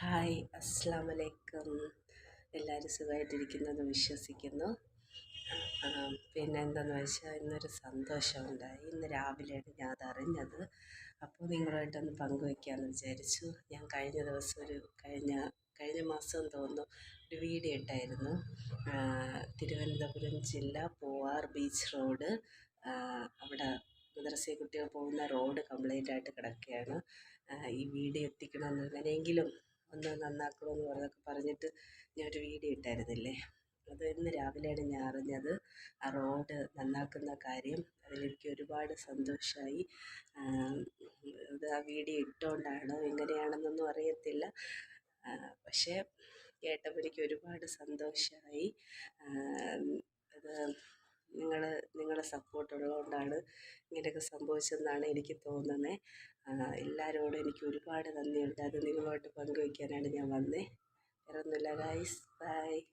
Hi, അസ്സാം വലൈക്കും. എല്ലാവരും സുഖമായിട്ടിരിക്കുന്നെന്ന് വിശ്വസിക്കുന്നു. പിന്നെ എന്താണെന്ന് വെച്ചാൽ ഇന്നൊരു സന്തോഷമുണ്ടായി. ഇന്ന് രാവിലെയാണ് ഞാൻ അതറിഞ്ഞത്. അപ്പോൾ നിങ്ങളുമായിട്ടൊന്ന് പങ്കുവയ്ക്കാമെന്ന് വിചാരിച്ചു. ഞാൻ കഴിഞ്ഞ ദിവസം കഴിഞ്ഞ മാസം തോന്നുന്നു ഒരു വീഡിയോ ഇട്ടായിരുന്നു. തിരുവനന്തപുരം ജില്ല പൂവാർ ബീച്ച് റോഡ്, അവിടെ മദ്രസയിൽ കുട്ടികൾ പോകുന്ന റോഡ് കംപ്ലീറ്റ് ആയിട്ട് കിടക്കുകയാണ്. ഈ വീഡിയോ എത്തിക്കണമെന്ന് എങ്ങനെയെങ്കിലും ഒന്ന് നന്നാക്കണമെന്ന് പറഞ്ഞിട്ട് ഞാനൊരു വീഡിയോ ഇട്ടായിരുന്നില്ലേ, അത് ഇന്ന് രാവിലെയാണ് ഞാൻ അറിഞ്ഞത്. ആ റോഡ് നന്നാക്കുന്ന കാര്യം അതിലെനിക്ക് ഒരുപാട് സന്തോഷമായി. അത് ആ വീഡിയോ ഇട്ടുകൊണ്ടാണോ എങ്ങനെയാണെന്നൊന്നും അറിയത്തില്ല, പക്ഷേ കേട്ടപ്പോൾ എനിക്ക് ഒരുപാട് സന്തോഷമായി. അത് നിങ്ങളുടെ സപ്പോർട്ട് ഉള്ളതുകൊണ്ടാണ് ഇങ്ങനെയൊക്കെ സംഭവിച്ചതെന്നാണ് എനിക്ക് തോന്നുന്നത്. എല്ലാവരോടും എനിക്ക് ഒരുപാട് നന്ദിയുണ്ട്. അത് നിങ്ങളുമായിട്ട് പങ്കുവയ്ക്കാനാണ് ഞാൻ വന്നത്. വേറെ ഒന്നുമില്ല ഗൈസ്, ബൈ.